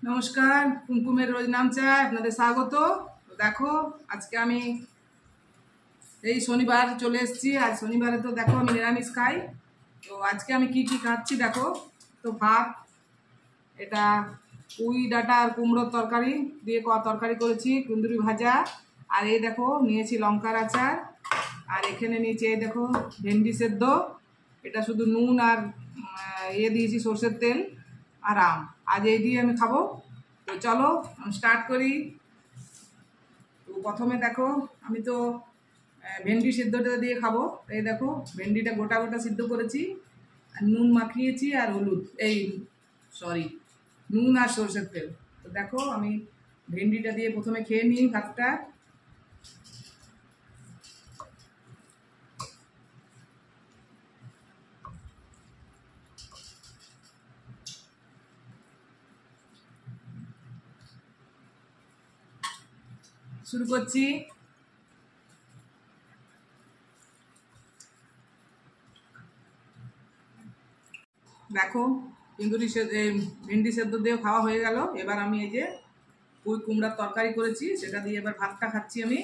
নমস্কার, কুমকুমের রোজ নামচায় আপনাদের স্বাগত। তো দেখো, আজকে আমি এই শনিবার চলে এসেছি। আজ শনিবারে তো দেখো আমি নিরামিষ খাই। তো আজকে আমি কি কি খাচ্ছি দেখো। তো ভাত, এটা পুঁই ডাঁটা আর কুমড়োর তরকারি দিয়ে তরকারি করেছি, কুন্দুরি ভাজা, আর এই দেখো নিয়েছি লঙ্কার আচার, আর এখানে নিয়েছি এই দেখো ভেন্ডি সেদ্ধ। এটা শুধু নুন আর দিয়েছি সর্ষের তেল আর আম। আজ এই দিয়ে আমি খাবো। তো চলো স্টার্ট করি। তো প্রথমে দেখো আমি তো ভেন্ডি সিদ্ধটা দিয়ে খাবো। এই দেখো ভেন্ডিটা গোটা গোটা সিদ্ধ করেছি, আর নুন মাখিয়েছি আর হলুদ, নুন আর সরষের তেল। তো দেখো আমি ভেন্ডিটা দিয়ে প্রথমে খেয়ে নিই ভাতটা। শুরু করছি। দেখো কুন্দুরি ভেন্ডি সেদ্ধ দিয়ে খাওয়া হয়ে গেল। এবার আমি এই যে পুঁই কুমড়ার তরকারি করেছি সেটা দিয়ে এবার ভাতটা খাচ্ছি আমি।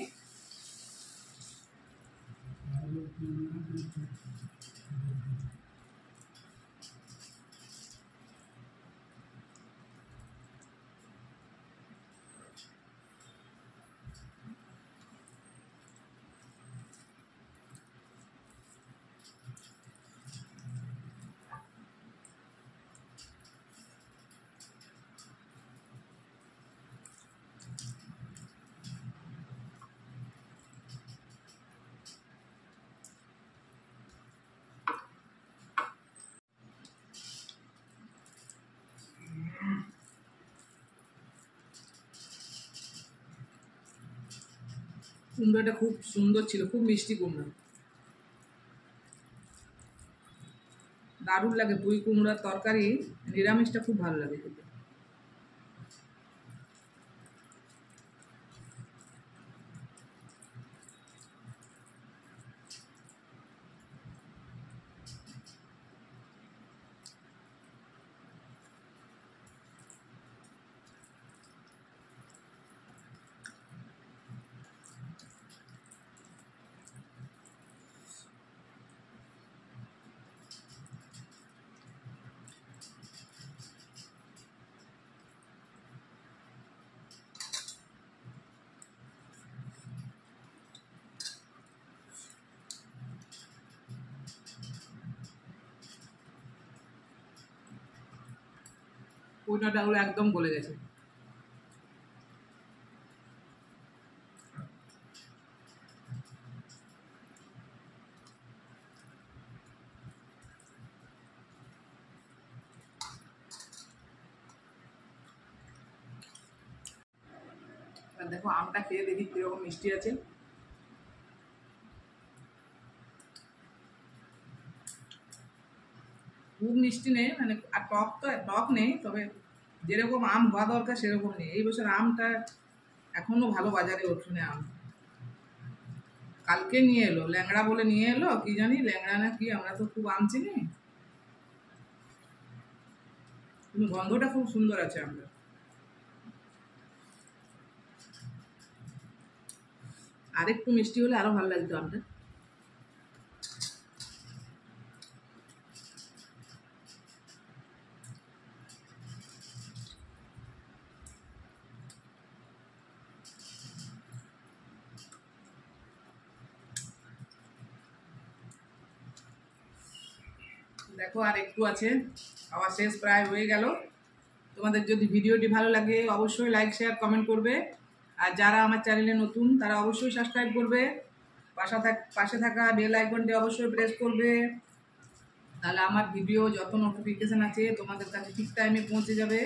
কুমড়োটা খুব সুন্দর ছিল, খুব মিষ্টি কুমড়ো, দারুণ লাগে। পুঁই কুমড়ার তরকারি নিরামিষটা খুব ভালো লাগে খেতে। পুঁইটা হলো একদম গলে গেছে। দেখো আমটা খেয়ে দেখি কিরকম মিষ্টি আছে। খুব মিষ্টি নেই, মানে আর টক তো টক নেই, তবে যেরকম আম হওয়া দরকার সেরকম নেই। এই বছর আমটা এখনো ভালো বাজারে ওঠেনি আম। কালকে নিয়ে এলো ল্যাংড়া বলে, নিয়ে এলো কি জানি ল্যাংড়া না কি, আমরা তো খুব আম চিনি, কিন্তু গন্ধটা খুব সুন্দর আছে আমটা। আরেকটু মিষ্টি হলে আরো ভালো লাগতো আমটা। দেখো আর একটু আছে, খাওয়া শেষ প্রায় হয়ে গেল। তোমাদের যদি ভিডিওটি ভালো লাগে অবশ্যই লাইক শেয়ার কমেন্ট করবে, আর যারা আমার চ্যানেলে নতুন তারা অবশ্যই সাবস্ক্রাইব করবে। পাশে থাকা বেল আইকনটি অবশ্যই প্রেস করবে, তাহলে আমার ভিডিও যত নোটিফিকেশান আছে তোমাদের কাছে ঠিক টাইমে পৌঁছে যাবে।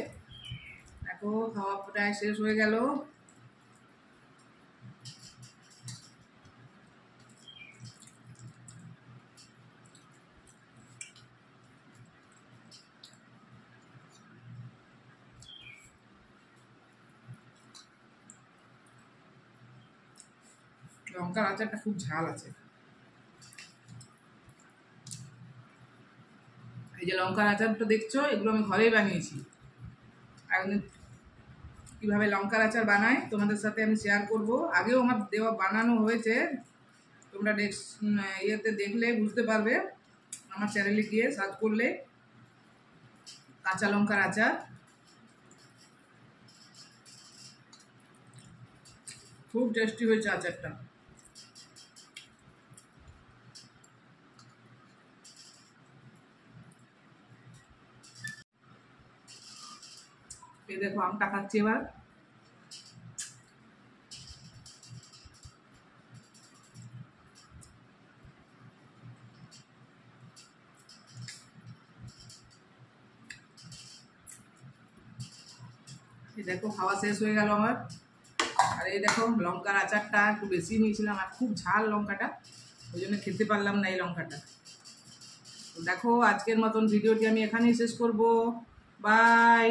দেখো খাওয়া প্রায় শেষ হয়ে গেল। লঙ্কার আচারটা খুব ঝাল আছে। এই এই যে লঙ্কার আচারটা দেখছো, এগুলো আমি ঘরেই বানিয়েছি। একদিন কীভাবে লঙ্কার আচার বানাই তোমাদের সাথে আমি শেয়ার করব। আগেও আমার দেওয়া বানানো হয়েছে, তোমরা ইয়েতে দেখলে বুঝতে পারবে, আমার চ্যানেলে গিয়ে সার্চ করলে কাঁচা লঙ্কার আচার। খুব টেস্টি হয়েছে আচারটা। এই দেখো আমটা খাচ্ছি এবার। এই দেখো খাওয়া শেষ হয়ে গেল আমার। আর এই দেখো লঙ্কার আচারটা একটু বেশি নিয়েছিলাম, আর খুব ঝাল লঙ্কাটা, ওই জন্য খেতে পারলাম না এই লঙ্কাটা। তো দেখো আজকের মতন ভিডিওটি আমি এখানেই শেষ করব। বাই।